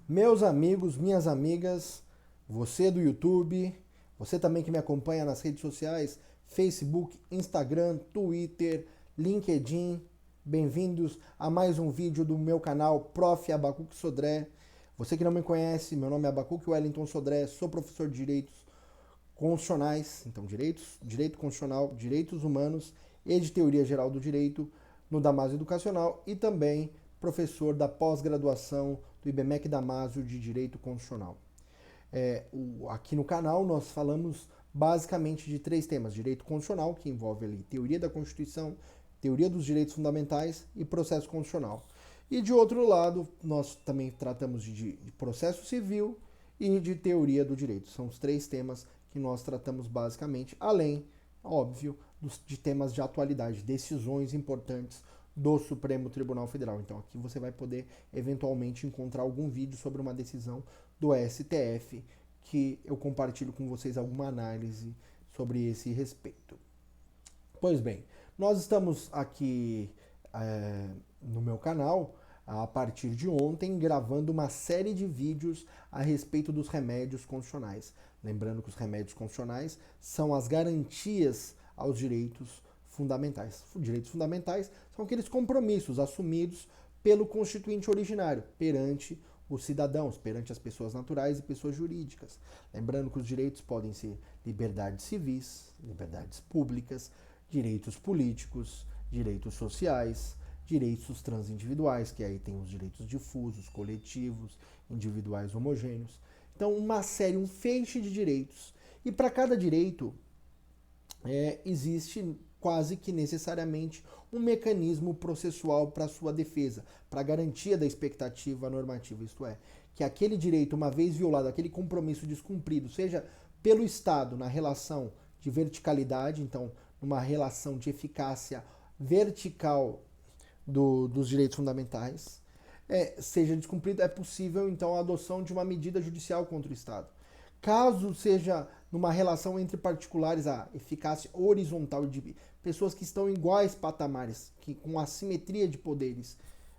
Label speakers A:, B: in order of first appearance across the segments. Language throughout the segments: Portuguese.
A: Meus amigos, minhas amigas, você do YouTube, você também que me acompanha nas redes sociais, Facebook, Instagram, Twitter, LinkedIn, bem-vindos a mais um vídeo do meu canal Prof. Abacuque Sodré. Você que não me conhece, meu nome é Abacuque Wellington Sodré, sou professor de Direitos Constitucionais, então Direito Constitucional, Direitos Humanos e de Teoria Geral do Direito no Damásio Educacional e também professor da pós-graduação do IBMEC Damásio de Direito Constitucional. Aqui no canal nós falamos basicamente de três temas: direito constitucional, que envolve ali teoria da Constituição, teoria dos direitos fundamentais e processo constitucional. E de outro lado, nós também tratamos de processo civil e de teoria do direito. São os três temas que nós tratamos basicamente, além, óbvio, de temas de atualidade, decisões importantes do Supremo Tribunal Federal. Então aqui você vai poder eventualmente encontrar algum vídeo sobre uma decisão do STF que eu compartilho com vocês alguma análise sobre esse respeito. Pois bem, nós estamos aqui no meu canal a partir de ontem gravando uma série de vídeos a respeito dos remédios constitucionais. Lembrando que os remédios constitucionais são as garantias aos direitos fundamentais. Os direitos fundamentais são aqueles compromissos assumidos pelo constituinte originário perante os cidadãos, perante as pessoas naturais e pessoas jurídicas. Lembrando que os direitos podem ser liberdades civis, liberdades públicas, direitos políticos, direitos sociais, direitos transindividuais, que aí tem os direitos difusos, coletivos, individuais homogêneos. Então, uma série, um feixe de direitos. E para cada direito existe quase que necessariamente um mecanismo processual para sua defesa, para a garantia da expectativa normativa, isto é, que aquele direito, uma vez violado, aquele compromisso descumprido, seja pelo Estado na relação de verticalidade, então numa relação de eficácia vertical dos direitos fundamentais, seja descumprido, é possível então a adoção de uma medida judicial contra o Estado. Caso seja numa relação entre particulares, a eficácia horizontal de pessoas que estão em iguais patamares, que com assimetria de poderes,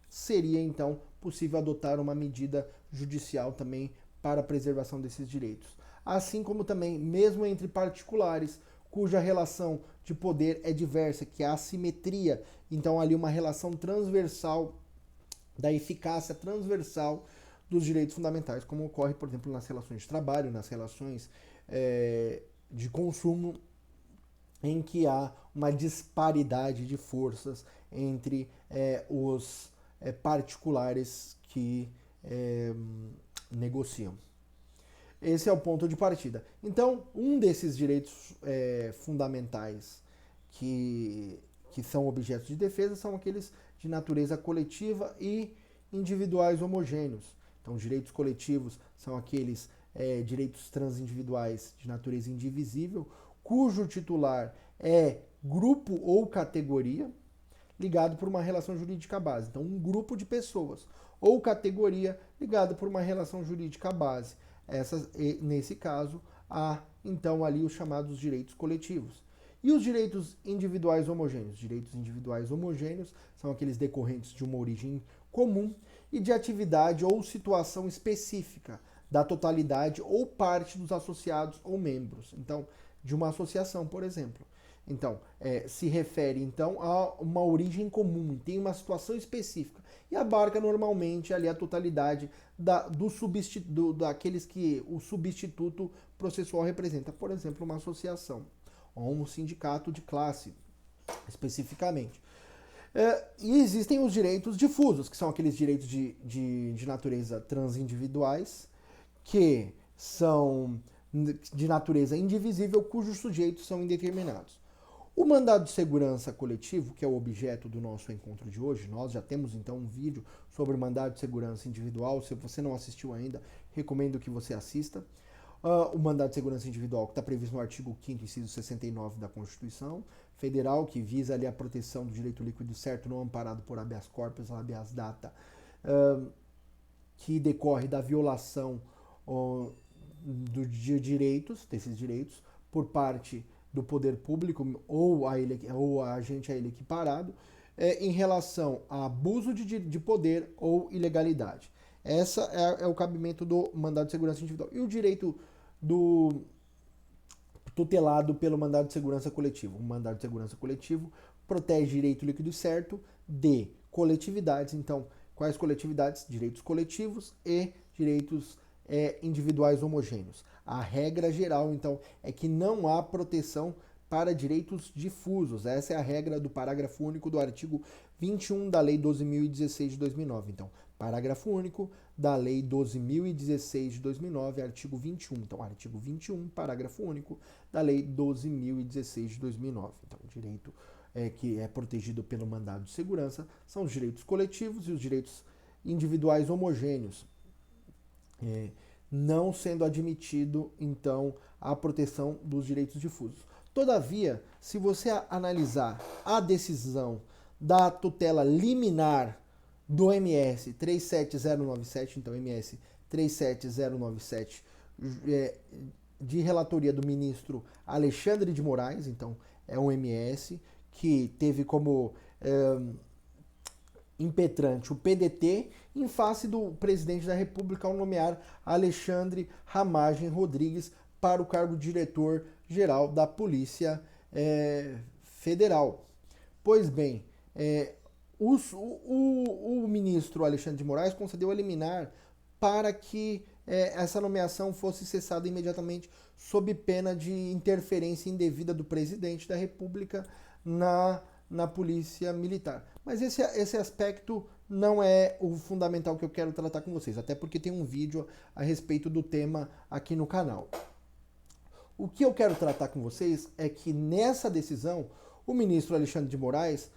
A: seria então possível adotar uma medida judicial também para a preservação desses direitos. Assim como também, mesmo entre particulares, cuja relação de poder é diversa, que há assimetria, então ali uma relação transversal da eficácia transversal dos direitos fundamentais, como ocorre, por exemplo, nas relações de trabalho, nas relações de consumo, em que há uma disparidade de forças entre os particulares que negociam. Esse é o ponto de partida. Então, um desses direitos fundamentais que são objetos de defesa são aqueles de natureza coletiva e individuais homogêneos. Então, direitos coletivos são aqueles direitos transindividuais de natureza indivisível, cujo titular é grupo ou categoria, ligado por uma relação jurídica base. Então, um grupo de pessoas ou categoria ligado por uma relação jurídica base. Nesse caso, há então ali os chamados direitos coletivos. E os direitos individuais homogêneos? Direitos individuais homogêneos são aqueles decorrentes de uma origem comum e de atividade ou situação específica da totalidade ou parte dos associados ou membros. Então, de uma associação, por exemplo. Então, se refere então a uma origem comum, tem uma situação específica e abarca normalmente ali a totalidade daqueles que o substituto processual representa, por exemplo, uma associação ou um sindicato de classe, especificamente. E existem os direitos difusos, que são aqueles direitos de natureza transindividuais, que são de natureza indivisível, cujos sujeitos são indeterminados. O mandado de segurança coletivo, que é o objeto do nosso encontro de hoje, nós já temos então um vídeo sobre o mandado de segurança individual. Se você não assistiu ainda, recomendo que você assista. O mandado de segurança individual, que está previsto no artigo 5º, inciso 69 da Constituição Federal, que visa ali a proteção do direito líquido certo não amparado por habeas corpus, habeas data, que decorre da violação de direitos, desses direitos, por parte do poder público ou a agente a ele equiparado, em relação a abuso de poder ou ilegalidade. Essa é o cabimento do mandado de segurança individual. E o direito do tutelado pelo mandado de segurança coletivo. O mandado de segurança coletivo protege direito líquido e certo de coletividades. Então, quais coletividades? Direitos coletivos e direitos individuais homogêneos. A regra geral, então, é que não há proteção para direitos difusos. Essa é a regra do parágrafo único do artigo 21 da Lei 12.016 de 2009. Então, parágrafo único da Lei 12.016 de 2009, artigo 21. Então, artigo 21, parágrafo único da Lei 12.016 de 2009. Então, o direito que é protegido pelo mandado de segurança são os direitos coletivos e os direitos individuais homogêneos, não sendo admitido, então, a proteção dos direitos difusos. Todavia, se você analisar a decisão da tutela liminar do MS 37097, então MS 37097, de relatoria do ministro Alexandre de Moraes, então é um MS que teve como impetrante o PDT, em face do presidente da República ao nomear Alexandre Ramagem Rodrigues para o cargo de diretor-geral da Polícia Federal. Pois bem, o ministro Alexandre de Moraes concedeu a liminar para que essa nomeação fosse cessada imediatamente sob pena de interferência indevida do presidente da República na Polícia Militar. Mas esse aspecto não é o fundamental que eu quero tratar com vocês, até porque tem um vídeo a respeito do tema aqui no canal. O que eu quero tratar com vocês é que nessa decisão, o ministro Alexandre de Moraes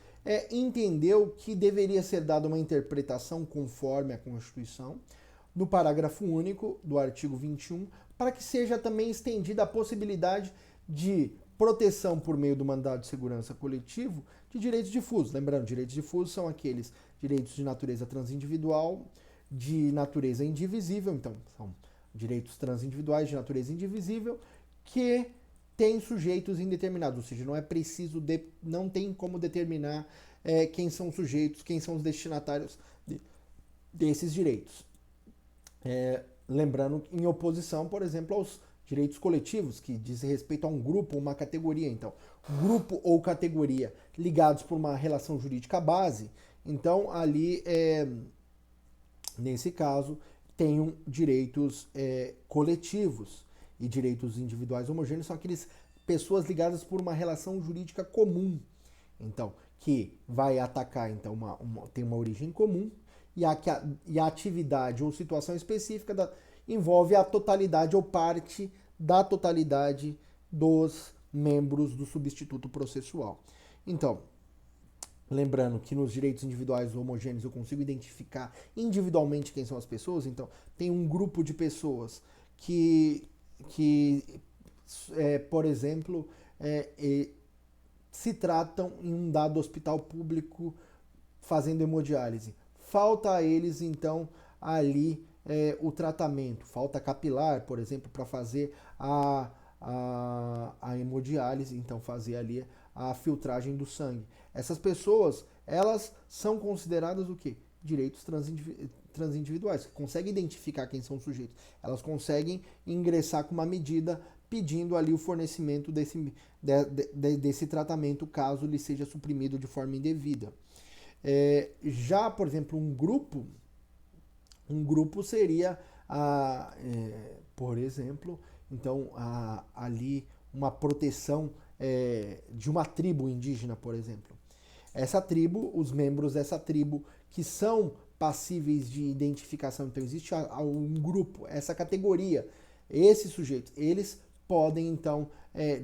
A: entendeu que deveria ser dada uma interpretação conforme a Constituição, no parágrafo único do artigo 21, para que seja também estendida a possibilidade de proteção por meio do mandado de segurança coletivo de direitos difusos. Lembrando, direitos difusos são aqueles direitos de natureza transindividual, de natureza indivisível, então são direitos transindividuais de natureza indivisível, que têm sujeitos indeterminados, ou seja, não é preciso, não tem como determinar quem são os sujeitos, quem são os destinatários desses direitos. Lembrando, em oposição, por exemplo, aos direitos coletivos, que dizem respeito a um grupo ou uma categoria. Então, grupo ou categoria ligados por uma relação jurídica base, então ali, nesse caso, tenham direitos coletivos, e direitos individuais homogêneos são aqueles pessoas ligadas por uma relação jurídica comum. Então, que vai atacar, então, tem uma origem comum, e a atividade ou situação específica envolve a totalidade ou parte da totalidade dos membros do substituto processual. Então, lembrando que nos direitos individuais homogêneos eu consigo identificar individualmente quem são as pessoas, então tem um grupo de pessoas que por exemplo, se tratam em um dado hospital público fazendo hemodiálise. Falta a eles, então, ali o tratamento. Falta capilar, por exemplo, para fazer a hemodiálise, então fazer ali a filtragem do sangue. Essas pessoas, elas são consideradas o quê? Direitos transindividuais, que conseguem identificar quem são os sujeitos. Elas conseguem ingressar com uma medida pedindo ali o fornecimento desse tratamento, caso lhe seja suprimido de forma indevida. Já, por exemplo, um grupo seria, por exemplo, então, ali uma proteção de uma tribo indígena, por exemplo. Essa tribo, os membros dessa tribo que são passíveis de identificação, então existe um grupo, essa categoria, esses sujeitos, eles podem, então,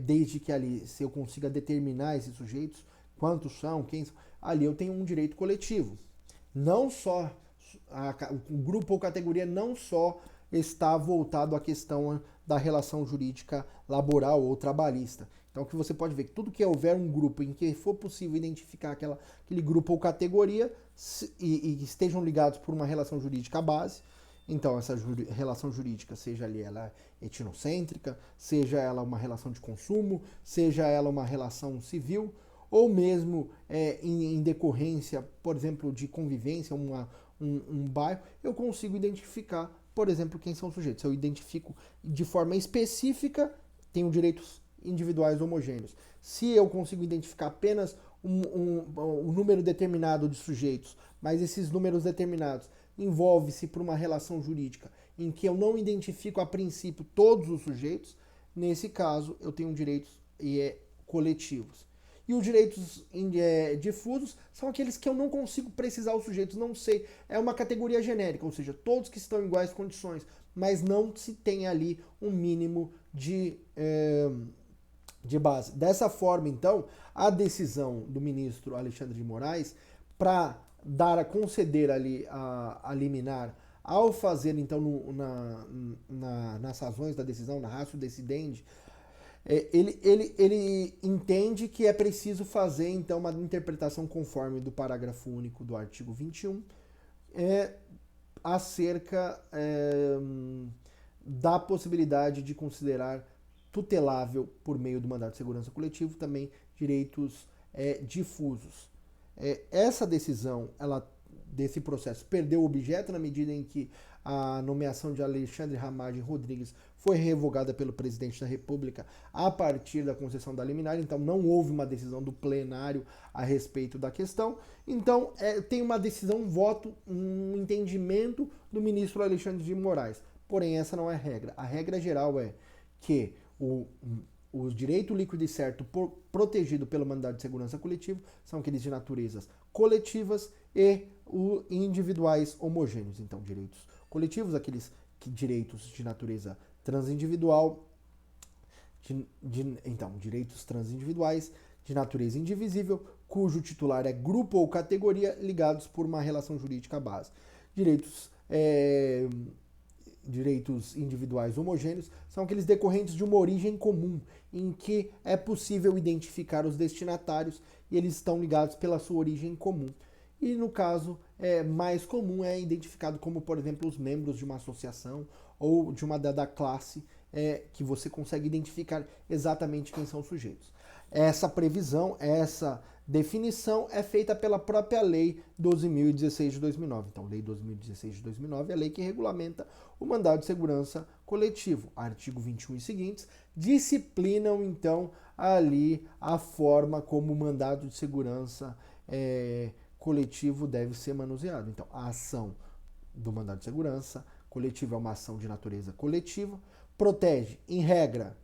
A: desde que ali, se eu consiga determinar esses sujeitos, quantos são, quem são, ali eu tenho um direito coletivo. Não só, o grupo ou categoria não só está voltado à questão da relação jurídica laboral ou trabalhista. Então, que você pode ver que tudo que houver um grupo em que for possível identificar aquele grupo ou categoria e estejam ligados por uma relação jurídica base, então essa relação jurídica, seja ali ela etnocêntrica, seja ela uma relação de consumo, seja ela uma relação civil, ou mesmo em decorrência, por exemplo, de convivência, um bairro, eu consigo identificar, por exemplo, quem são os sujeitos. Eu identifico de forma específica, tenho direitos individuais homogêneos. Se eu consigo identificar apenas um número determinado de sujeitos, mas esses números determinados envolve-se por uma relação jurídica em que eu não identifico a princípio todos os sujeitos, nesse caso eu tenho direitos coletivos. E os direitos difusos são aqueles que eu não consigo precisar os sujeitos, não sei. É uma categoria genérica, ou seja, todos que estão em iguais condições, mas não se tem ali um mínimo de base. Dessa forma, então, a decisão do ministro Alexandre de Moraes para conceder ali a liminar, ao fazer então nas razões da decisão, na ratio decidendi, ele entende que é preciso fazer então uma interpretação conforme do parágrafo único do artigo 21 acerca da possibilidade de considerar tutelável por meio do mandado de segurança coletivo também direitos difusos. Essa decisão, desse processo, perdeu o objeto na medida em que a nomeação de Alexandre Ramagem Rodrigues foi revogada pelo presidente da República a partir da concessão da liminar, então não houve uma decisão do plenário a respeito da questão. Então tem uma decisão, um voto, um entendimento do ministro Alexandre de Moraes. Porém, essa não é a regra. A regra geral é que o direito líquido e certo protegido pelo mandado de segurança coletivo são aqueles de naturezas coletivas e individuais homogêneos. Então, direitos coletivos, aqueles direitos de natureza transindividual, então, direitos transindividuais de natureza indivisível, cujo titular é grupo ou categoria ligados por uma relação jurídica base. Direitos individuais homogêneos são aqueles decorrentes de uma origem comum, em que é possível identificar os destinatários e eles estão ligados pela sua origem comum. E no caso mais comum é identificado como, por exemplo, os membros de uma associação ou de uma dada classe que você consegue identificar exatamente quem são os sujeitos. Essa previsão, essa definição é feita pela própria Lei 12.016 de 2009. Então, Lei 12.016 de 2009 é a lei que regulamenta o mandado de segurança coletivo. Artigo 21 e seguintes disciplinam, então, ali a forma como o mandado de segurança coletivo deve ser manuseado. Então, a ação do mandado de segurança coletivo é uma ação de natureza coletiva, protege, em regra,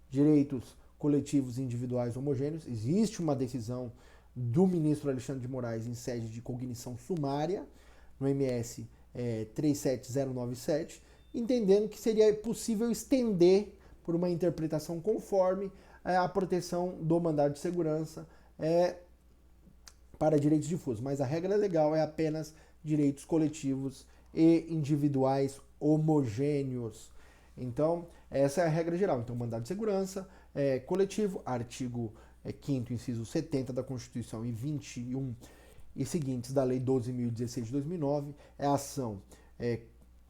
A: direitos coletivos individuais homogêneos. Existe uma decisão do ministro Alexandre de Moraes em sede de cognição sumária, no MS 37097, entendendo que seria possível estender, por uma interpretação conforme, a proteção do mandado de segurança para direitos difusos. Mas a regra legal é apenas direitos coletivos e individuais homogêneos. Então, essa é a regra geral. Então, mandado de segurança coletivo, artigo 5º, inciso 70 da Constituição e 21 e seguintes da Lei 12.016 de 2009, é a ação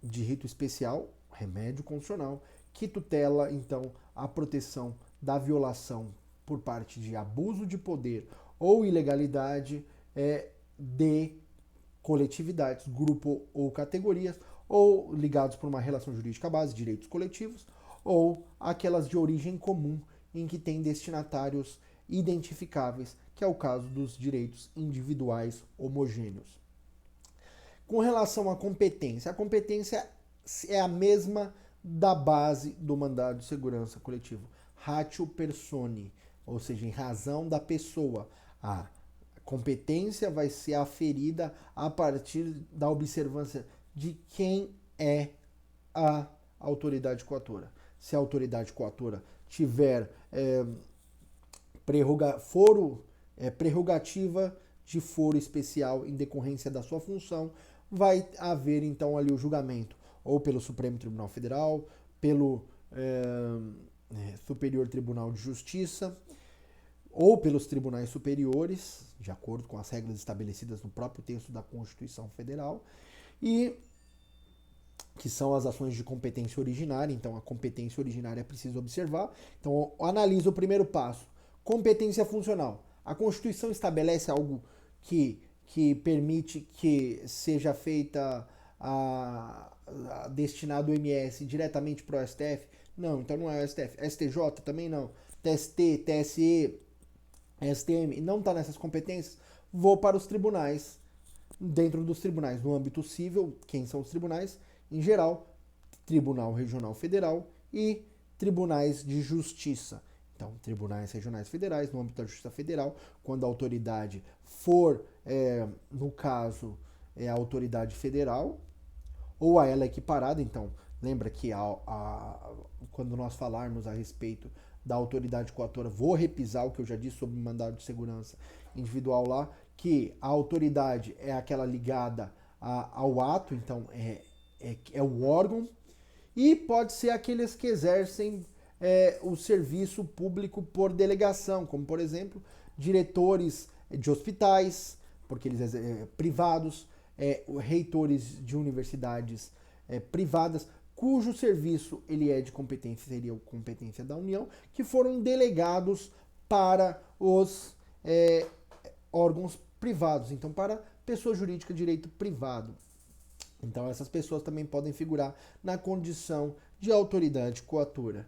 A: de rito especial, remédio constitucional, que tutela, então, a proteção da violação por parte de abuso de poder ou ilegalidade de coletividades, grupo ou categorias, ou ligados por uma relação jurídica base, direitos coletivos, ou aquelas de origem comum, em que tem destinatários identificáveis, que é o caso dos direitos individuais homogêneos. Com relação à competência, a competência é a mesma da base do mandado de segurança coletivo, ratio personi, ou seja, em razão da pessoa. A competência vai ser aferida a partir da observância de quem é a autoridade coatora. Se a autoridade coatora tiver prerrogativa de foro especial em decorrência da sua função, vai haver então ali o julgamento, ou pelo Supremo Tribunal Federal, pelo Superior Tribunal de Justiça, ou pelos tribunais superiores, de acordo com as regras estabelecidas no próprio texto da Constituição Federal, e que são as ações de competência originária. Então, a competência originária é preciso observar. Então, analisa o primeiro passo. Competência funcional. A Constituição estabelece algo que permite que seja feita a destinado o MS diretamente para o STF? Não, então não é o STF. STJ também não. TST, TSE, STM, não está nessas competências. Vou para os tribunais. Dentro dos tribunais, no âmbito civil, quem são os tribunais? Em geral, Tribunal Regional Federal e tribunais de justiça. Então, tribunais regionais federais, no âmbito da Justiça Federal, quando a autoridade for, no caso, a autoridade federal, ou a ela equiparada. Então, lembra que quando nós falarmos a respeito da autoridade coatora, vou repisar o que eu já disse sobre o mandado de segurança individual lá, que a autoridade é aquela ligada ao ato, então é o órgão, e pode ser aqueles que exercem o serviço público por delegação, como por exemplo, diretores de hospitais, porque eles privados, reitores de universidades privadas, cujo serviço ele é de competência, seria competência da União, que foram delegados para os órgãos privados, então para pessoa jurídica de direito privado. Então essas pessoas também podem figurar na condição de autoridade coatora.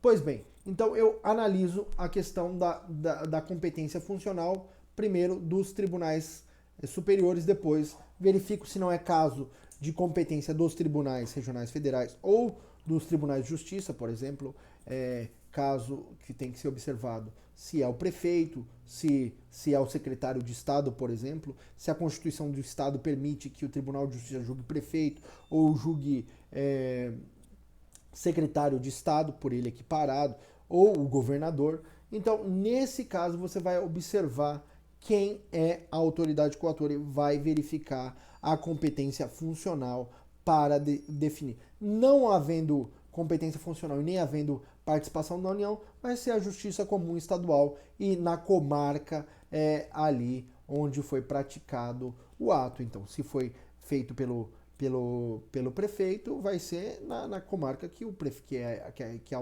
A: Pois bem, então eu analiso a questão da competência funcional, primeiro dos tribunais superiores, depois verifico se não é caso de competência dos tribunais regionais federais ou dos tribunais de justiça, por exemplo, caso que tem que ser observado se é o prefeito, se é o secretário de Estado, por exemplo, se a Constituição do Estado permite que o Tribunal de Justiça julgue prefeito ou julgue secretário de Estado, por ele equiparado, ou o governador. Então, nesse caso, você vai observar quem é a autoridade coatora e vai verificar a competência funcional para definir. Não havendo competência funcional e nem havendo participação da União, vai ser a Justiça Comum Estadual e na comarca ali onde foi praticado o ato. Então, se foi feito pelo prefeito, vai ser na comarca que é o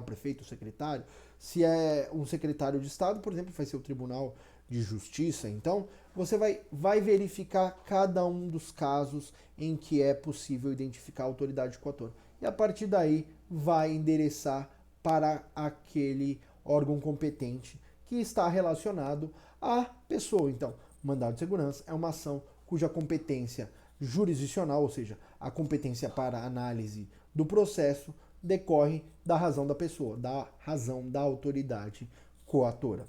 A: prefeito, o secretário. Se é um secretário de Estado, por exemplo, vai ser o Tribunal de Justiça. Então, você vai verificar cada um dos casos em que é possível identificar a autoridade coatora. E a partir daí, vai endereçar para aquele órgão competente que está relacionado à pessoa. Então, mandado de segurança é uma ação cuja competência jurisdicional, ou seja, a competência para análise do processo, decorre da razão da pessoa, da razão da autoridade coatora.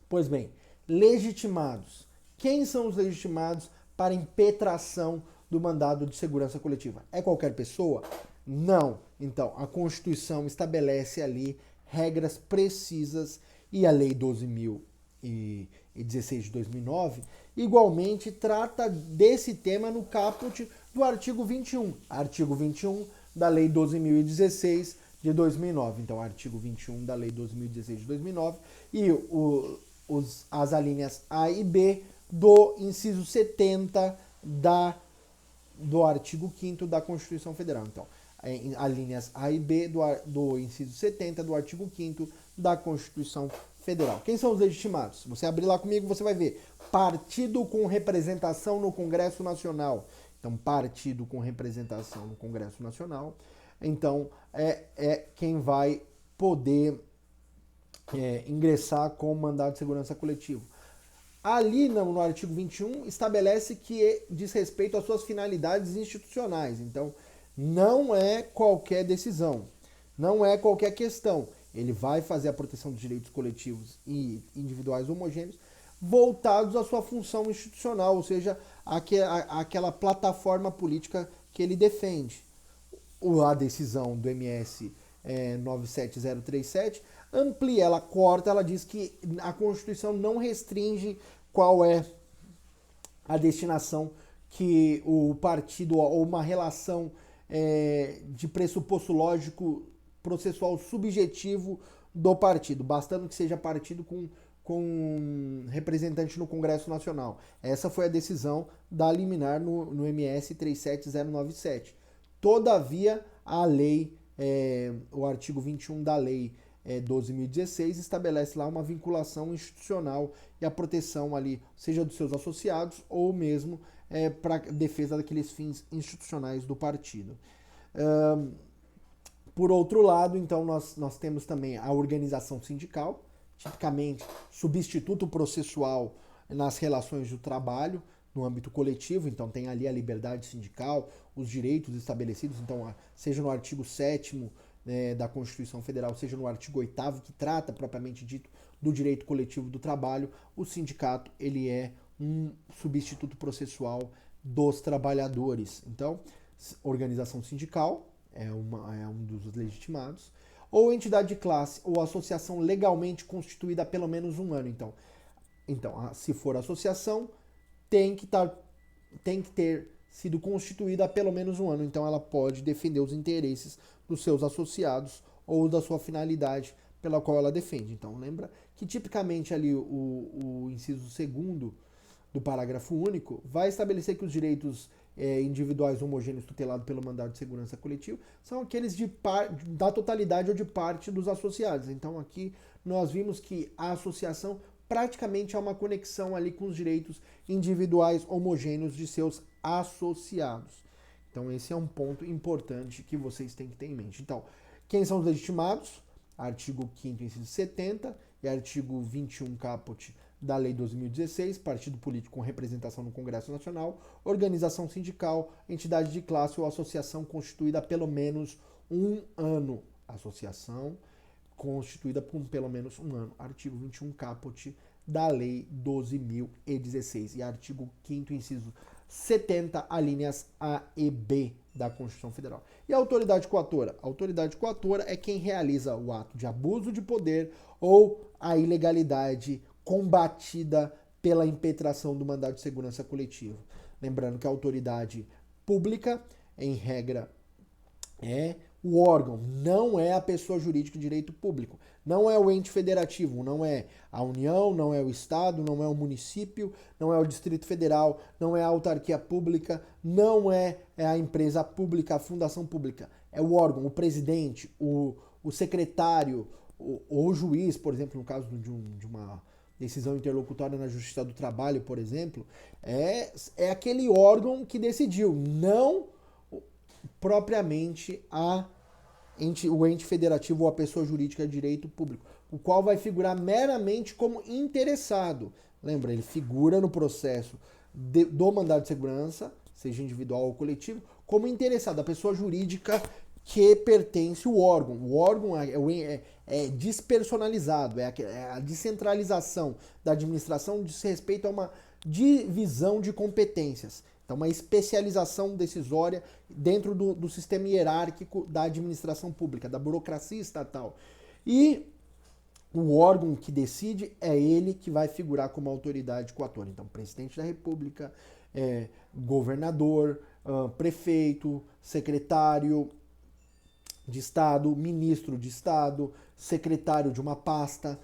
A: Pois bem, legitimados. Quem são os legitimados para impetração do mandado de segurança coletiva? É qualquer pessoa? Não. Então, a Constituição estabelece ali regras precisas e a Lei 12.016 de 2009 igualmente trata desse tema no caput do artigo 21. Artigo 21 da Lei 12.016 de 2009. Então, artigo 21 da Lei 12.016 de 2009 e as alíneas A e B do inciso 70 do artigo 5º da Constituição Federal. Então, alíneas A e B do inciso 70 do artigo 5º da Constituição Federal. Quem são os legitimados? Se você abrir lá comigo, você vai ver partido com representação no Congresso Nacional. Então, partido com representação no Congresso Nacional. Então, é quem vai poder ingressar com o mandado de segurança coletivo. Ali no artigo 21 estabelece que diz respeito às suas finalidades institucionais. Então, não é qualquer decisão, não é qualquer questão. Ele vai fazer a proteção dos direitos coletivos e individuais homogêneos voltados à sua função institucional, ou seja, aquela plataforma política que ele defende. A decisão do MS 97037 amplia, ela corta, ela diz que a Constituição não restringe qual é a destinação que o partido ou uma relação de pressuposto lógico processual subjetivo do partido, bastando que seja partido com representante no Congresso Nacional. Essa foi a decisão da liminar no MS 37097. Todavia, a lei, o artigo 21 da lei 12.016, estabelece lá uma vinculação institucional e a proteção ali, seja dos seus associados ou mesmo para defesa daqueles fins institucionais do partido. Por outro lado, então, nós temos também a organização sindical, tipicamente substituto processual nas relações do trabalho, no âmbito coletivo, então tem ali a liberdade sindical, os direitos estabelecidos, então seja no artigo 7º da Constituição Federal, seja no artigo 8º, que trata propriamente dito do direito coletivo do trabalho, o sindicato ele é um substituto processual dos trabalhadores. Então, organização sindical é um dos legitimados, ou entidade de classe ou associação legalmente constituída há pelo menos um ano. Então, se for associação, tem que ter sido constituída há pelo menos um ano. Então, ela pode defender os interesses dos seus associados ou da sua finalidade pela qual ela defende. Então, lembra que tipicamente ali o inciso 2º do parágrafo único vai estabelecer que os direitos individuais homogêneos tutelados pelo mandado de segurança coletivo são aqueles da totalidade ou de parte dos associados. Então, aqui nós vimos que a associação praticamente é uma conexão ali com os direitos individuais homogêneos de seus associados. Então, esse é um ponto importante que vocês têm que ter em mente. Então, quem são os legitimados? Artigo 5º, inciso 70 e artigo 21 caput da Lei 2016, partido político com representação no Congresso Nacional, organização sindical, entidade de classe ou associação constituída há pelo menos um ano. Associação constituída por pelo menos um ano. Artigo 21 caput da Lei 12.016 e artigo 5º, inciso 70, alíneas A e B da Constituição Federal. E a autoridade coatora? A autoridade coatora é quem realiza o ato de abuso de poder ou a ilegalidade combatida pela impetração do mandado de segurança coletivo. Lembrando que a autoridade pública, em regra, é o órgão, não é a pessoa jurídica de direito público, não é o ente federativo, não é a União, não é o Estado, não é o município, não é o Distrito Federal, não é a autarquia pública, não é a empresa pública, a fundação pública. É o órgão, o presidente, o secretário, o juiz, por exemplo, no caso de uma decisão interlocutória na Justiça do Trabalho, por exemplo, é aquele órgão que decidiu, não propriamente o ente federativo ou a pessoa jurídica de direito público, o qual vai figurar meramente como interessado. Lembra, ele figura no processo do mandado de segurança, seja individual ou coletivo, como interessado, a pessoa jurídica que pertence ao órgão. O órgão é despersonalizado, é a descentralização da administração diz respeito a uma divisão de competências. Então, uma especialização decisória dentro do sistema hierárquico da administração pública, da burocracia estatal. E o órgão que decide é ele que vai figurar como autoridade coatora. Então, presidente da República, governador, prefeito, secretário de Estado, ministro de Estado, secretário de uma pasta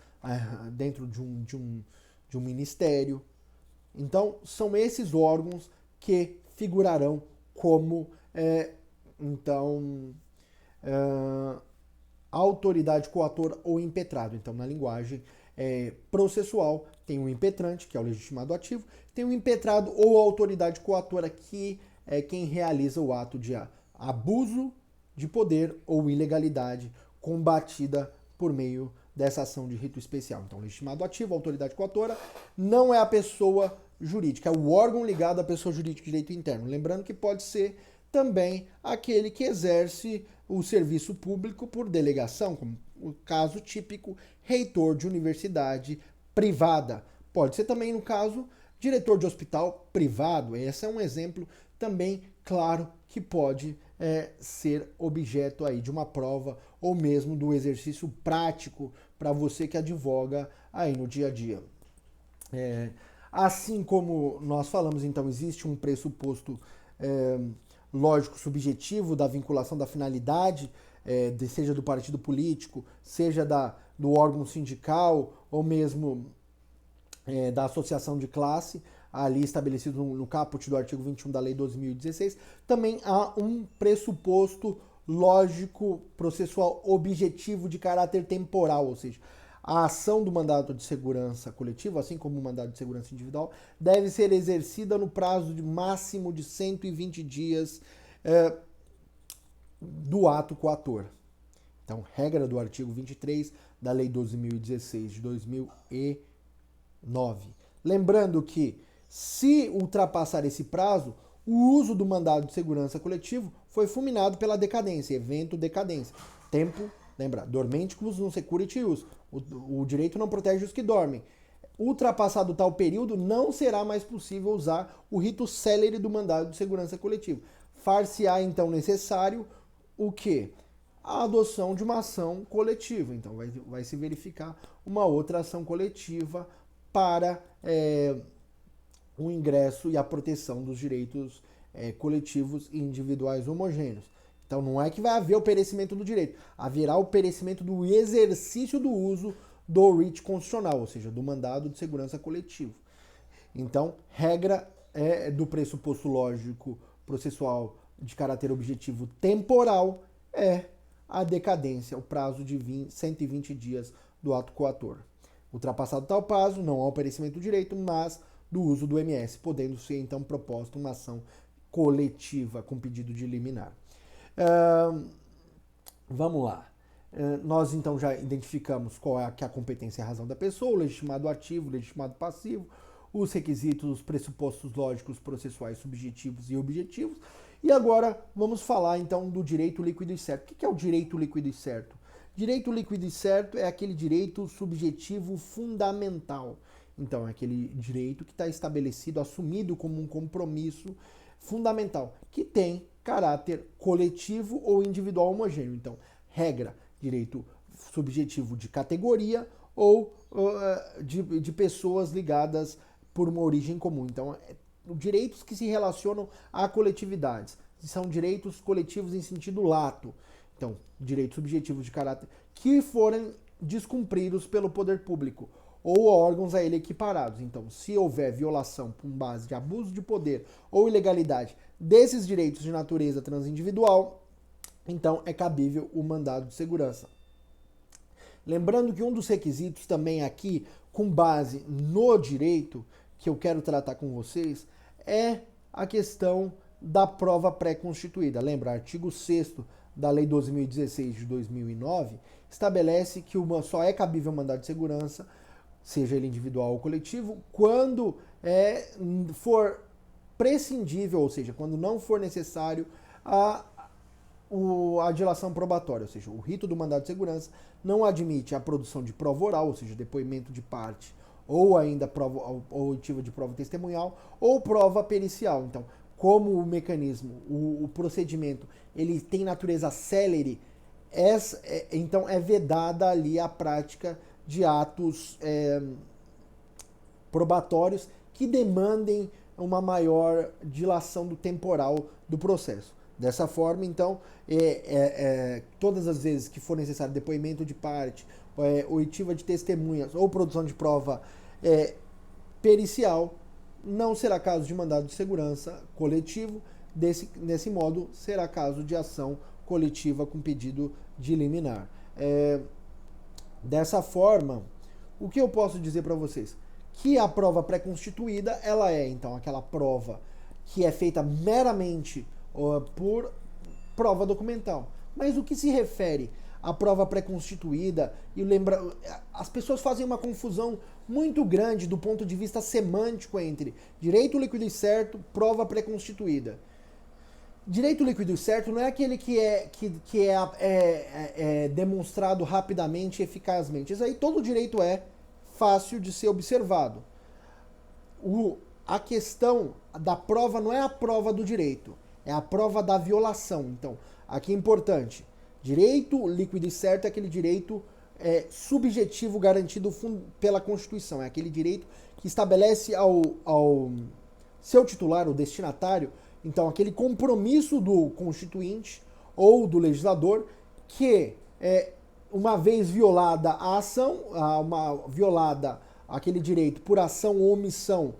A: dentro de um ministério. Então, são esses órgãos que figurarão como autoridade coatora ou impetrado. Então, na linguagem processual, tem o impetrante, que é o legitimado ativo, tem o impetrado ou autoridade coatora, que é quem realiza o ato de abuso de poder ou ilegalidade combatida por meio dessa ação de rito especial. Então, legitimado ativo, autoridade coatora, não é a pessoa jurídica, é o órgão ligado à pessoa jurídica de direito interno. Lembrando que pode ser também aquele que exerce o serviço público por delegação, como o caso típico, reitor de universidade privada. Pode ser também, no caso, diretor de hospital privado. Esse é um exemplo também claro que pode ser objeto aí de uma prova ou mesmo do exercício prático para você que advoga aí no dia a dia. Assim como nós falamos, então, existe um pressuposto lógico subjetivo da vinculação da finalidade, seja do partido político, seja do órgão sindical ou mesmo da associação de classe, ali estabelecido no caput do artigo 21 da Lei 12.016, também há um pressuposto lógico processual objetivo de caráter temporal, ou seja, a ação do mandado de segurança coletivo, assim como o mandado de segurança individual, deve ser exercida no prazo de máximo de 120 dias do ato coator. Então, regra do artigo 23 da Lei 12.016 de 2009. Lembrando que, se ultrapassar esse prazo, o uso do mandado de segurança coletivo foi fulminado pela decadência, evento decadência. Tempo, lembra, dormenticus non securitius. O direito não protege os que dormem. Ultrapassado tal período, não será mais possível usar o rito célere do mandado de segurança coletivo. Far-se-á, então, necessário o quê? A adoção de uma ação coletiva. Então, vai se verificar uma outra ação coletiva para o ingresso e a proteção dos direitos coletivos e individuais homogêneos. Então, não é que vai haver o perecimento do direito, haverá o perecimento do exercício do uso do writ constitucional, ou seja, do mandado de segurança coletivo. Então, regra do pressuposto lógico processual de caráter objetivo temporal é a decadência, o prazo de 120 dias do ato coator. Ultrapassado tal prazo, não há o perecimento do direito, mas do uso do MS, podendo ser então proposta uma ação coletiva com pedido de liminar. Vamos lá. Nós então já identificamos qual é a competência e a razão da pessoa, o legitimado ativo, o legitimado passivo, os requisitos, os pressupostos lógicos, processuais, subjetivos e objetivos. E agora vamos falar então do direito líquido e certo. O que é o direito líquido e certo? Direito líquido e certo é aquele direito subjetivo fundamental. Então, é aquele direito que está estabelecido, assumido como um compromisso fundamental, que tem caráter coletivo ou individual homogêneo. Então, regra, direito subjetivo de categoria ou de pessoas ligadas por uma origem comum. Então, direitos que se relacionam a coletividades. São direitos coletivos em sentido lato. Então, direitos subjetivos de caráter que forem descumpridos pelo poder público ou órgãos a ele equiparados. Então, se houver violação por base de abuso de poder ou ilegalidade desses direitos de natureza transindividual, então é cabível o mandado de segurança. Lembrando que um dos requisitos também aqui, com base no direito, que eu quero tratar com vocês, é a questão da prova pré-constituída. Lembra, artigo 6º da Lei 12.016 de 2009 estabelece que só é cabível mandado de segurança, seja ele individual ou coletivo, quando for prescindível, ou seja, quando não for necessário a dilação probatória, ou seja, o rito do mandado de segurança não admite a produção de prova oral, ou seja, depoimento de parte, ou ainda prova auditiva de prova testemunhal, ou prova pericial. Então, como o mecanismo, o procedimento, ele tem natureza célere, então é vedada ali a prática de atos probatórios que demandem uma maior dilação do temporal do processo. Dessa forma, então, todas as vezes que for necessário depoimento de parte, oitiva de testemunhas ou produção de prova pericial, não será caso de mandado de segurança coletivo. Nesse modo, será caso de ação coletiva com pedido de liminar. Dessa forma, o que eu posso dizer para vocês? Que a prova pré-constituída, ela é, então, aquela prova que é feita meramente por prova documental. Mas o que se refere à prova pré-constituída, e lembra, as pessoas fazem uma confusão muito grande do ponto de vista semântico entre direito líquido e certo, prova pré-constituída. Direito líquido e certo não é aquele que é demonstrado rapidamente e eficazmente. Isso aí, todo direito é fácil de ser observado. A questão da prova não é a prova do direito, é a prova da violação. Então, aqui é importante, direito líquido e certo é aquele direito subjetivo garantido pela Constituição, é aquele direito que estabelece ao seu titular, o destinatário, então aquele compromisso do constituinte ou do legislador que, uma vez violada a ação, violada aquele direito por ação ou omissão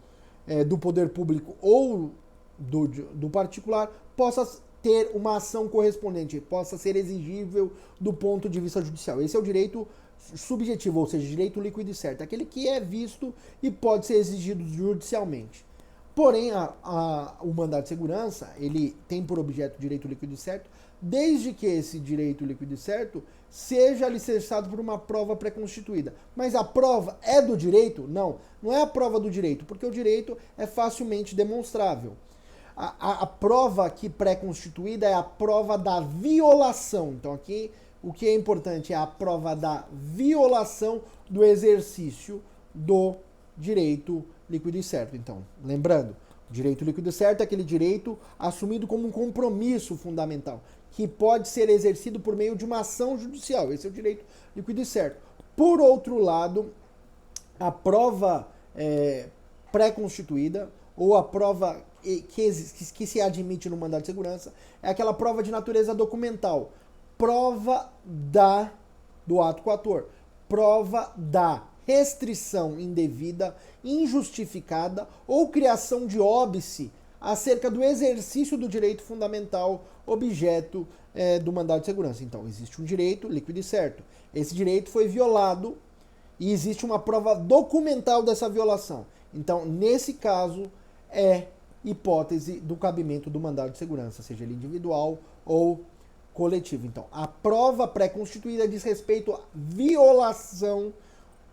A: do poder público ou do particular, possa ter uma ação correspondente, possa ser exigível do ponto de vista judicial. Esse é o direito subjetivo, ou seja, direito líquido e certo, aquele que é visto e pode ser exigido judicialmente. Porém, o mandado de segurança, ele tem por objeto o direito líquido e certo, desde que esse direito líquido e certo seja alicerçado por uma prova pré-constituída. Mas a prova é do direito? Não, não é a prova do direito, porque o direito é facilmente demonstrável. A prova aqui pré-constituída é a prova da violação. Então aqui o que é importante é a prova da violação do exercício do direito líquido e certo. Então, lembrando, o direito líquido e certo é aquele direito assumido como um compromisso fundamental, que pode ser exercido por meio de uma ação judicial. Esse é o direito líquido e certo. Por outro lado, a prova pré-constituída, ou a prova que se admite no mandado de segurança, é aquela prova de natureza documental. Prova do ato coator. Prova da restrição indevida, injustificada ou criação de óbice acerca do exercício do direito fundamental objeto do mandado de segurança. Então, existe um direito líquido e certo. Esse direito foi violado e existe uma prova documental dessa violação. Então, nesse caso, é hipótese do cabimento do mandado de segurança, seja ele individual ou coletivo. Então, a prova pré-constituída diz respeito à violação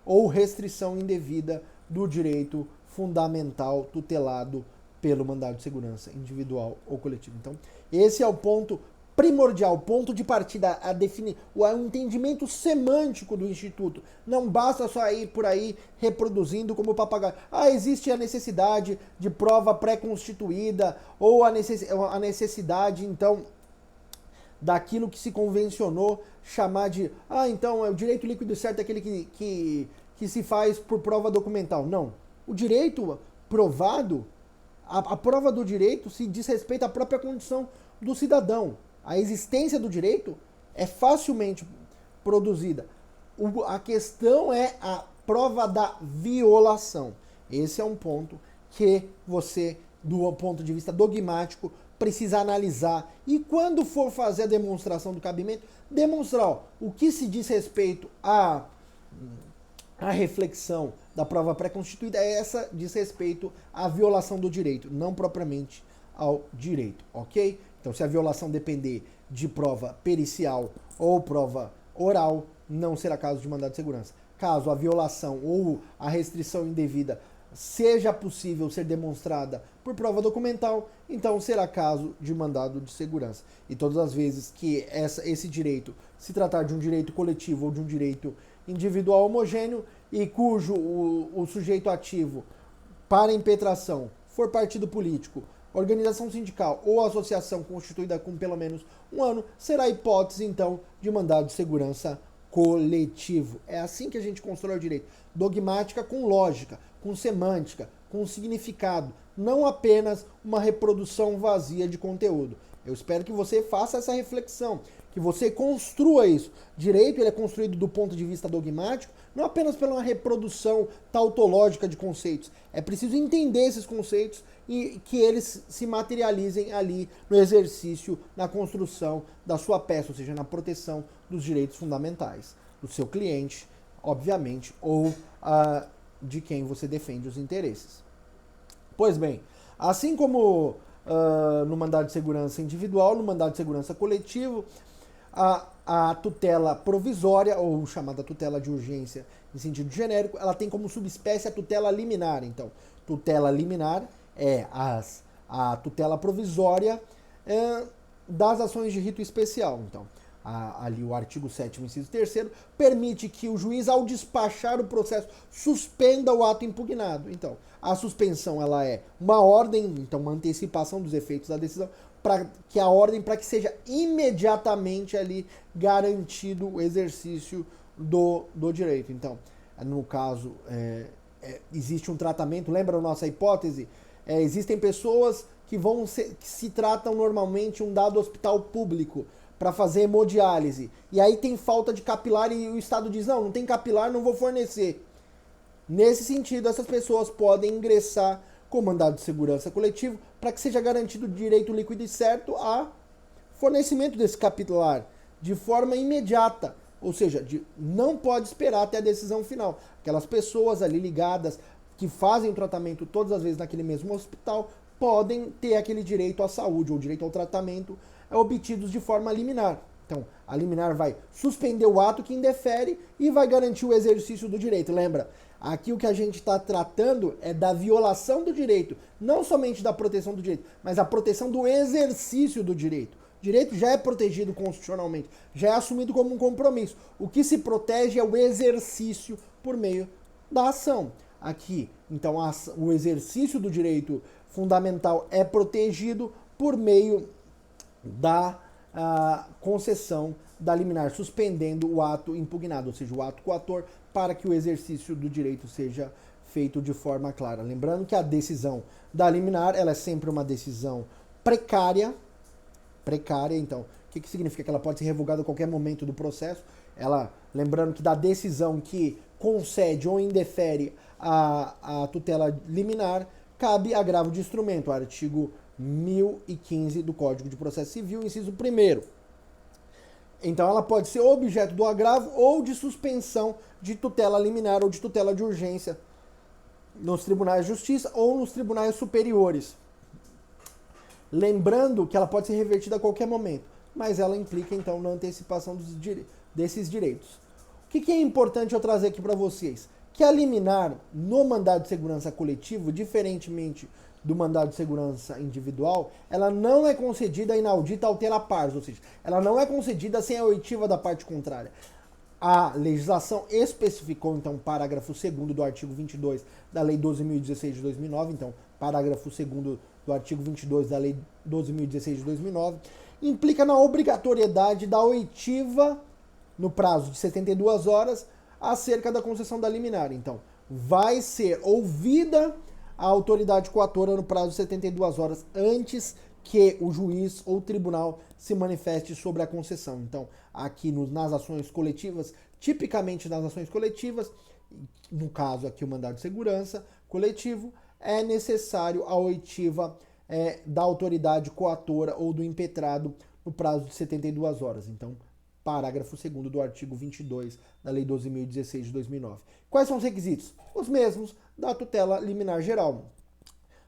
A: ou restrição indevida do direito fundamental tutelado pelo mandado de segurança, individual ou coletivo. Então, esse é o ponto primordial, o ponto de partida, a definir, o entendimento semântico do Instituto. Não basta só ir por aí reproduzindo como papagaio. Existe a necessidade de prova pré-constituída ou a necessidade, então, daquilo que se convencionou chamar de então o direito líquido e certo é aquele que se faz por prova documental. Não. O direito provado, a prova do direito se diz respeito à própria condição do cidadão. A existência do direito é facilmente produzida. A questão é a prova da violação. Esse é um ponto que você, do ponto de vista dogmático, precisa analisar. E quando for fazer a demonstração do cabimento, demonstrar o que se diz respeito à reflexão da prova pré-constituída, essa diz respeito à violação do direito, não propriamente ao direito, ok? Então, se a violação depender de prova pericial ou prova oral, não será caso de mandado de segurança. Caso a violação ou a restrição indevida seja possível ser demonstrada por prova documental, então será caso de mandado de segurança. E todas as vezes que esse direito se tratar de um direito coletivo ou de um direito individual homogêneo e cujo o sujeito ativo para impetração for partido político, organização sindical ou associação constituída com pelo menos um ano, será hipótese, então, de mandado de segurança coletivo. É assim que a gente constrói o direito. Dogmática com lógica, com semântica, com significado, não apenas uma reprodução vazia de conteúdo. Eu espero que você faça essa reflexão, que você construa isso. Direito ele é construído do ponto de vista dogmático, não apenas pela reprodução tautológica de conceitos. É preciso entender esses conceitos e que eles se materializem ali no exercício, na construção da sua peça, ou seja, na proteção dos direitos fundamentais do seu cliente, obviamente, ou de quem você defende os interesses. Pois bem, assim como no mandado de segurança individual, no mandado de segurança coletivo, a tutela provisória, ou chamada tutela de urgência em sentido genérico, ela tem como subespécie a tutela liminar. Então, tutela liminar é a tutela provisória das ações de rito especial. Então, ali o artigo 7º, inciso 3º, permite que o juiz, ao despachar o processo, suspenda o ato impugnado. Então, a suspensão ela é uma ordem, então uma antecipação dos efeitos da decisão, para que seja imediatamente ali garantido o exercício do direito. Então, no caso, existe um tratamento, lembra a nossa hipótese? Existem pessoas que se tratam normalmente em um dado hospital público para fazer hemodiálise. E aí tem falta de capilar e o Estado diz, não tem capilar, não vou fornecer. Nesse sentido, essas pessoas podem ingressar com mandado de segurança coletivo para que seja garantido o direito líquido e certo à fornecimento desse capilar de forma imediata, ou seja, não pode esperar até a decisão final. Aquelas pessoas ali ligadas que fazem o tratamento todas as vezes naquele mesmo hospital podem ter aquele direito à saúde ou direito ao tratamento obtidos de forma liminar. Então, a liminar vai suspender o ato que indefere e vai garantir o exercício do direito. Lembra, aqui o que a gente está tratando é da violação do direito, não somente da proteção do direito, mas a proteção do exercício do direito. O direito já é protegido constitucionalmente, já é assumido como um compromisso. O que se protege é o exercício por meio da ação. Aqui, então, o exercício do direito fundamental é protegido por meio da concessão da liminar, suspendendo o ato impugnado, ou seja, o ato coator, para que o exercício do direito seja feito de forma clara. Lembrando que a decisão da liminar, ela é sempre uma decisão precária, então, o que significa? Que ela pode ser revogada a qualquer momento do processo. Lembrando que da decisão que concede ou indefere a tutela liminar, cabe agravo de instrumento, artigo 1015 do Código de Processo Civil, inciso 1º. Então ela pode ser objeto do agravo ou de suspensão de tutela liminar ou de tutela de urgência nos tribunais de justiça ou nos tribunais superiores. Lembrando que ela pode ser revertida a qualquer momento, mas ela implica então na antecipação desses direitos. O que é importante eu trazer aqui para vocês? Que a liminar no mandado de segurança coletivo, diferentemente do mandado de segurança individual, ela não é concedida inaudita altera pars, ou seja, ela não é concedida sem a oitiva da parte contrária. A legislação especificou, então, parágrafo 2º do artigo 22 da Lei 12.016 de 2009, então, parágrafo 2º do artigo 22 da Lei 12.016 de 2009, implica na obrigatoriedade da oitiva no prazo de 72 horas acerca da concessão da liminar. Então, vai ser ouvida a autoridade coatora no prazo de 72 horas antes que o juiz ou tribunal se manifeste sobre a concessão. Então, aqui nas ações coletivas, tipicamente nas ações coletivas, no caso aqui o mandado de segurança coletivo, é necessário a oitiva da autoridade coatora ou do impetrado no prazo de 72 horas. Então, parágrafo 2º do artigo 22 da Lei 12.016 de 2009. Quais são os requisitos? Os mesmos da tutela liminar geral.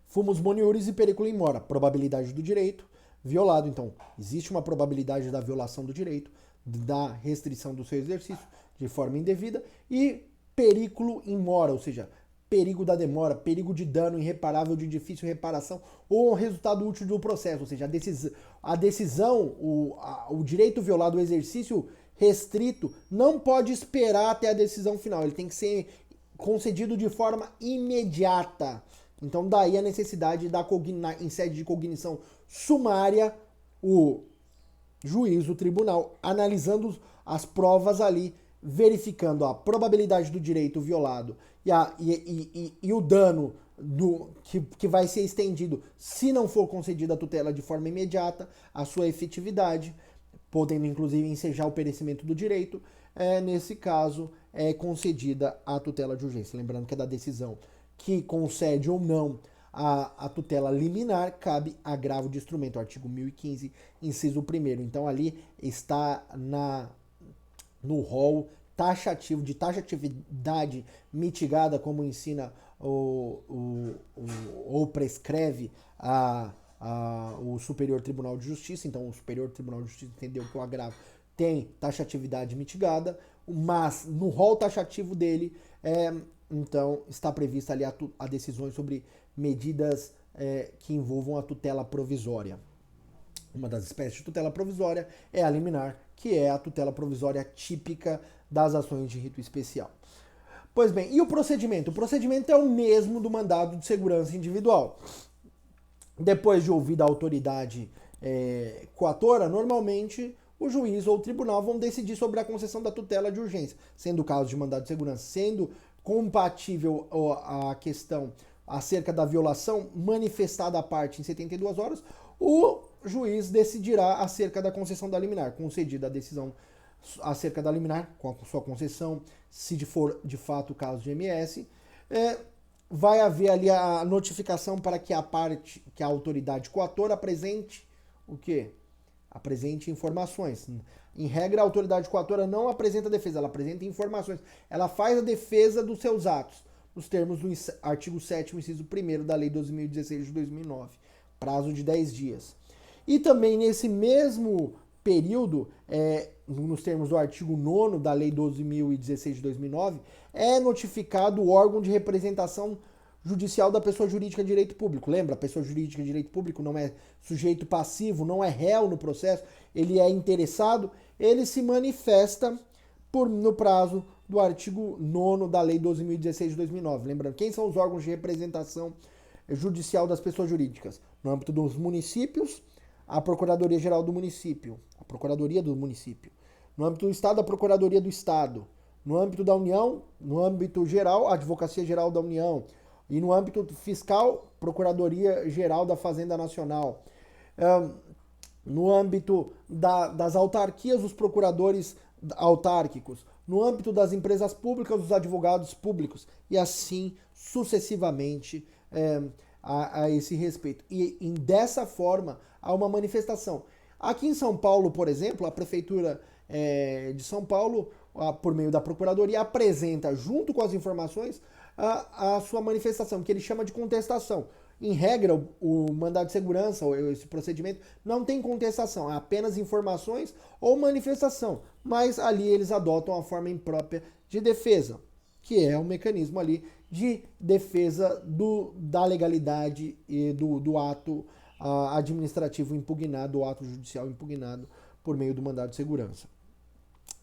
A: Fumus boniuris e periculum in mora. Probabilidade do direito violado. Então, existe uma probabilidade da violação do direito, da restrição do seu exercício de forma indevida, e periculo in mora, ou seja, perigo da demora, perigo de dano irreparável, de difícil reparação ou resultado útil do processo, ou seja, a decisão, o direito violado, o exercício restrito, não pode esperar até a decisão final, ele tem que ser concedido de forma imediata. Então, daí a necessidade em sede de cognição sumária, o juiz, o tribunal, analisando as provas ali, verificando a probabilidade do direito violado e o dano que vai ser estendido se não for concedida a tutela de forma imediata, a sua efetividade, podendo inclusive ensejar o perecimento do direito, nesse caso é concedida a tutela de urgência. Lembrando que é da decisão que concede ou não a tutela liminar, cabe agravo de instrumento, artigo 1015, inciso 1º. Então ali está no rol taxativo, de taxatividade mitigada, como ensina ou prescreve o Superior Tribunal de Justiça. Então o Superior Tribunal de Justiça entendeu que o agravo tem taxatividade mitigada, mas no rol taxativo dele, então está prevista ali a decisões sobre medidas que envolvam a tutela provisória. Uma das espécies de tutela provisória é a liminar, que é a tutela provisória típica das ações de rito especial. Pois bem, e o procedimento? O procedimento é o mesmo do mandado de segurança individual. Depois de ouvida a autoridade coatora, normalmente o juiz ou o tribunal vão decidir sobre a concessão da tutela de urgência, sendo o caso de mandado de segurança, sendo compatível a questão acerca da violação manifestada à parte em 72 horas, o juiz decidirá acerca da concessão da liminar, concedida a decisão acerca da liminar, com a sua concessão, se for de fato o caso de MS, vai haver ali a notificação para que a autoridade coatora apresente o quê? apresente informações. Em regra, a autoridade coatora não apresenta defesa, ela apresenta informações. Ela faz a defesa dos seus atos, nos termos do artigo 7º, inciso 1º da Lei 12.016 de 2009, prazo de 10 dias. E também nesse mesmo período, nos termos do artigo 9º da Lei 12.016 de 2009, é notificado o órgão de representação judicial da pessoa jurídica de direito público. Lembra? A pessoa jurídica de direito público não é sujeito passivo, não é réu no processo, ele é interessado, ele se manifesta no prazo do artigo 9º da Lei 12.016 de 2009. Lembrando, quem são os órgãos de representação judicial das pessoas jurídicas? No âmbito dos municípios, a Procuradoria-Geral do Município, a Procuradoria do Município. No âmbito do Estado, a Procuradoria do Estado. No âmbito da União, no âmbito geral, a Advocacia-Geral da União. E no âmbito fiscal, Procuradoria-Geral da Fazenda Nacional. No âmbito das autarquias, os procuradores autárquicos. No âmbito das empresas públicas, os advogados públicos. E assim sucessivamente a esse respeito. E dessa forma, há uma manifestação. Aqui em São Paulo, por exemplo, a Prefeitura de São Paulo, por meio da Procuradoria, apresenta, junto com as informações, a sua manifestação, que ele chama de contestação. Em regra, o mandado de segurança, ou esse procedimento, não tem contestação, é apenas informações ou manifestação, mas ali eles adotam a forma imprópria de defesa, que é um mecanismo ali de defesa da legalidade e do ato administrativo impugnado, do ato judicial impugnado por meio do mandado de segurança.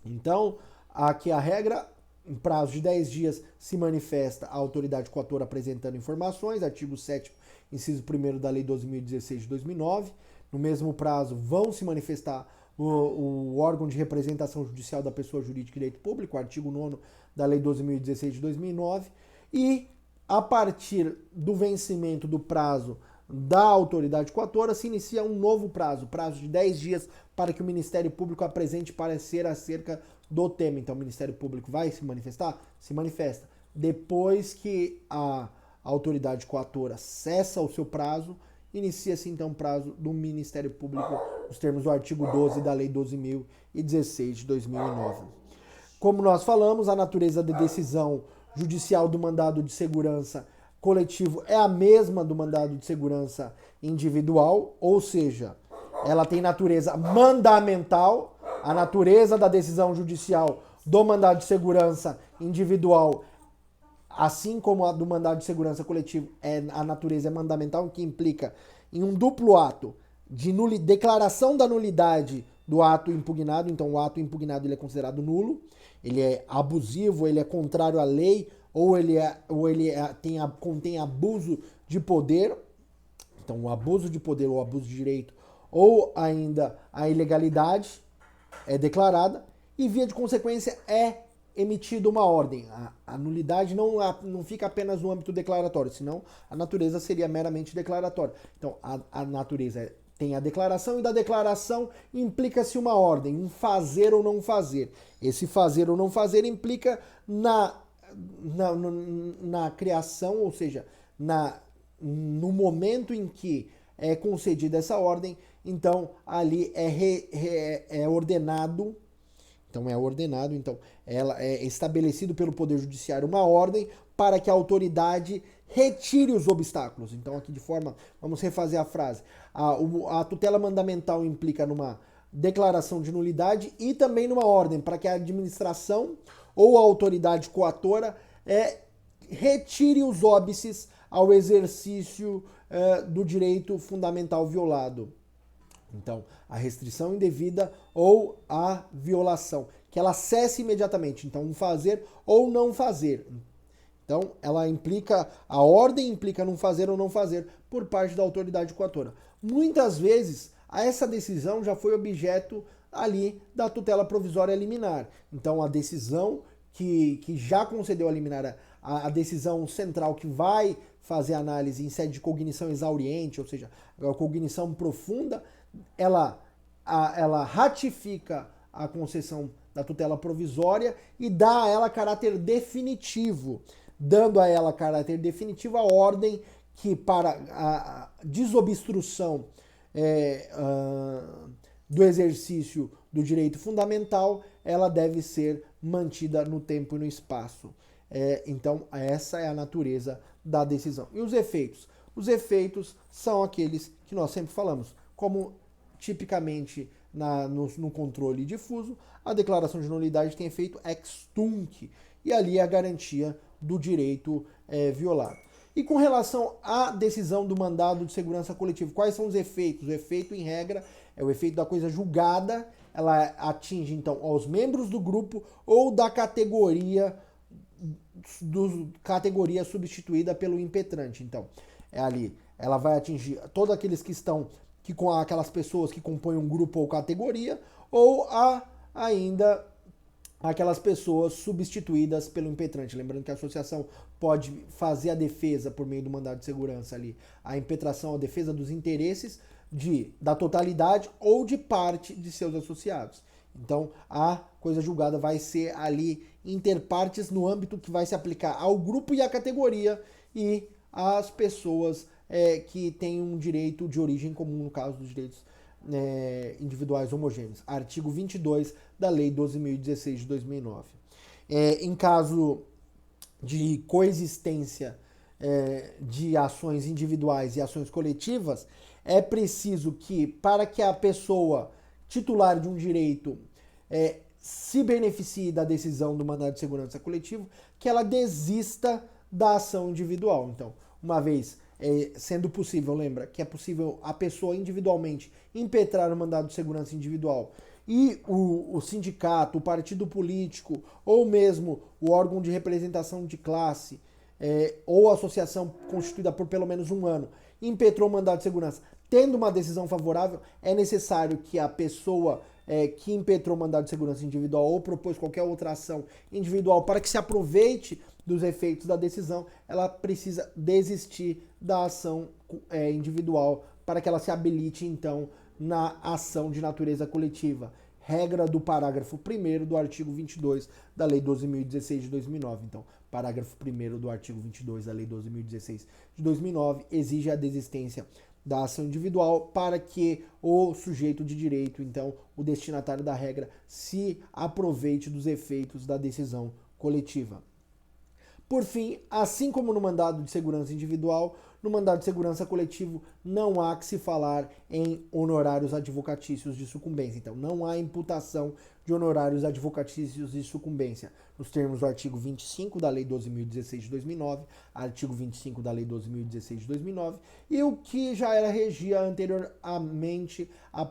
A: Então, aqui a regra, em prazo de 10 dias, se manifesta a autoridade coatora apresentando informações, artigo 7º, inciso 1º da Lei 12.016 de 2009. No mesmo prazo, vão se manifestar o órgão de representação judicial da pessoa jurídica de direito público, artigo 9º da Lei 12.016 de 2009. E, a partir do vencimento do prazo da autoridade coatora, se inicia um novo prazo de 10 dias para que o Ministério Público apresente parecer acerca do tema. Então o Ministério Público vai se manifestar? Se manifesta. Depois que a autoridade coatora cessa o seu prazo, inicia-se então o prazo do Ministério Público, nos termos do artigo 12 da Lei 12.016 de 2009. Como nós falamos, a natureza da decisão judicial do mandado de segurança coletivo é a mesma do mandado de segurança individual, ou seja, ela tem natureza mandamental. A natureza da decisão judicial do mandado de segurança individual, assim como a do mandado de segurança coletivo, a natureza é mandamental, que implica em um duplo ato de declaração da nulidade do ato impugnado. Então o ato impugnado ele é considerado nulo, ele é abusivo, ele é contrário à lei, ou ele contém abuso de poder. Então o abuso de poder ou abuso de direito, ou ainda a ilegalidade é declarada, e via de consequência é emitida uma ordem. A nulidade não fica apenas no âmbito declaratório, senão a natureza seria meramente declaratória. Então a natureza tem a declaração, e da declaração implica-se uma ordem, um fazer ou não fazer. Esse fazer ou não fazer implica na criação, ou seja, no momento em que é concedida essa ordem, então ali é ordenado, ela é estabelecido pelo Poder Judiciário uma ordem para que a autoridade retire os obstáculos. Então aqui vamos refazer a frase. A tutela mandamental implica numa declaração de nulidade e também numa ordem para que a administração ou a autoridade coatora retire os óbices ao exercício do direito fundamental violado. Então, a restrição indevida ou a violação, que ela cesse imediatamente. Então, um fazer ou não fazer. Então, a ordem implica num fazer ou não fazer por parte da autoridade coatora. Muitas vezes, essa decisão já foi objeto ali da tutela provisória liminar. Então, a decisão que já concedeu a liminar, a decisão central que vai fazer análise em sede de cognição exauriente, ou seja, a cognição profunda, ela ratifica a concessão da tutela provisória e dá a ela caráter definitivo, dando a ela caráter definitivo a ordem que, para a desobstrução do exercício do direito fundamental, ela deve ser mantida no tempo e no espaço. Então, essa é a natureza da decisão. E os efeitos? Os efeitos são aqueles que nós sempre falamos, como tipicamente no controle difuso, a declaração de nulidade tem efeito ex tunc, e ali é a garantia do direito violado. E com relação à decisão do mandado de segurança coletivo, quais são os efeitos? O efeito, em regra, é o efeito da coisa julgada, ela atinge, então, aos membros do grupo ou da categoria substituída pelo impetrante. Então, ela vai atingir todos aqueles que estão, com aquelas pessoas que compõem um grupo ou categoria, ou ainda aquelas pessoas substituídas pelo impetrante. Lembrando que a associação pode fazer a defesa por meio do mandado de segurança ali, a impetração, a defesa dos interesses da totalidade ou de parte de seus associados. Então, a coisa julgada vai ser ali interpartes no âmbito que vai se aplicar ao grupo e à categoria e às pessoas que têm um direito de origem comum, no caso dos direitos individuais homogêneos. Artigo 22 da Lei 12.016 de 2009. Em caso de coexistência de ações individuais e ações coletivas, é preciso que, para que a pessoa titular de um direito se beneficie da decisão do mandado de segurança coletivo, que ela desista da ação individual. Então, uma vez sendo possível, lembra que é possível a pessoa individualmente impetrar o mandado de segurança individual e o sindicato, o partido político ou mesmo o órgão de representação de classe ou associação constituída por pelo menos um ano impetrou o mandado de segurança, tendo uma decisão favorável, é necessário que a pessoa que impetrou o mandado de segurança individual ou propôs qualquer outra ação individual para que se aproveite dos efeitos da decisão, ela precisa desistir da ação individual para que ela se habilite, então, na ação de natureza coletiva. Regra do parágrafo 1º do artigo 22 da Lei 12.016 de 2009. Então, parágrafo 1º do artigo 22 da Lei 12.016 de 2009 exige a desistência da ação individual para que o sujeito de direito, então, o destinatário da regra, se aproveite dos efeitos da decisão coletiva. Por fim, assim como no mandado de segurança individual, no mandado de segurança coletivo não há que se falar em honorários advocatícios de sucumbência. Então, não há imputação de honorários advocatícios de sucumbência, nos termos do artigo 25 da Lei 12.016 de 2009, artigo 25 da Lei 12.016 de 2009, e o que já era regia anteriormente ao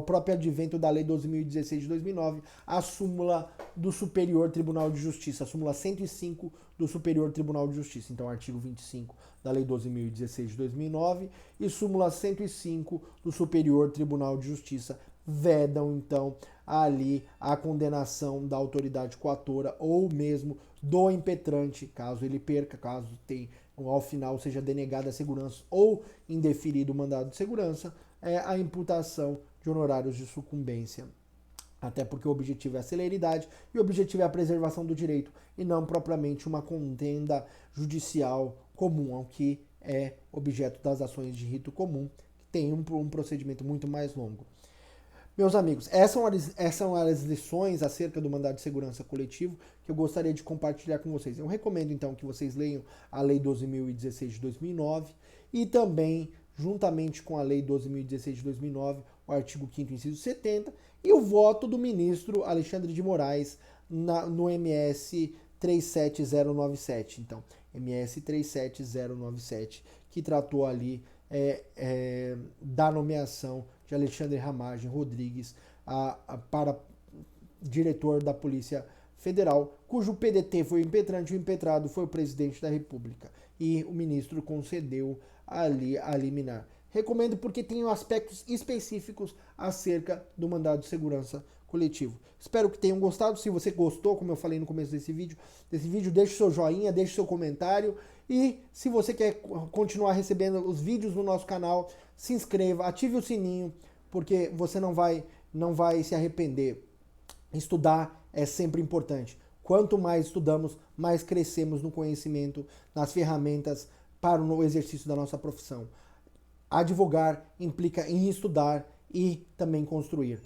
A: próprio advento da Lei 12.016 de 2009, a súmula do Superior Tribunal de Justiça, a súmula 105 do Superior Tribunal de Justiça. Então, artigo 25 da Lei 12.016 de 2009 e súmula 105 do Superior Tribunal de Justiça vedam, então, ali a condenação da autoridade coatora ou mesmo do impetrante, caso ele perca, caso tenha, ao final seja denegada a segurança ou indeferido o mandado de segurança, a imputação de honorários de sucumbência. Até porque o objetivo é a celeridade e o objetivo é a preservação do direito e não propriamente uma contenda judicial comum, ao que é objeto das ações de rito comum, que tem um procedimento muito mais longo. Meus amigos, essas são as lições acerca do mandado de segurança coletivo que eu gostaria de compartilhar com vocês. Eu recomendo, então, que vocês leiam a Lei 12.016 de 2009 e também, juntamente com a Lei 12.016 de 2009, o artigo 5º, inciso 70, e o voto do ministro Alexandre de Moraes no MS 37097. Então, MS 37097, que tratou ali da nomeação de Alexandre Ramagem Rodrigues para diretor da Polícia Federal, cujo PDT foi o impetrante, o impetrado foi o presidente da República. E o ministro concedeu ali a liminar. Recomendo porque tem aspectos específicos acerca do mandado de segurança coletivo. Espero que tenham gostado. Se você gostou, como eu falei no começo desse vídeo, deixe seu joinha, deixe seu comentário. E se você quer continuar recebendo os vídeos no nosso canal, se inscreva, ative o sininho, porque você não vai se arrepender. Estudar é sempre importante. Quanto mais estudamos, mais crescemos no conhecimento, nas ferramentas para o exercício da nossa profissão. Advogar implica em estudar e também construir.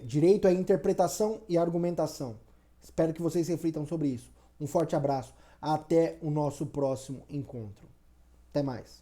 A: Direito à interpretação e argumentação. Espero que vocês reflitam sobre isso. Um forte abraço. Até o nosso próximo encontro. Até mais.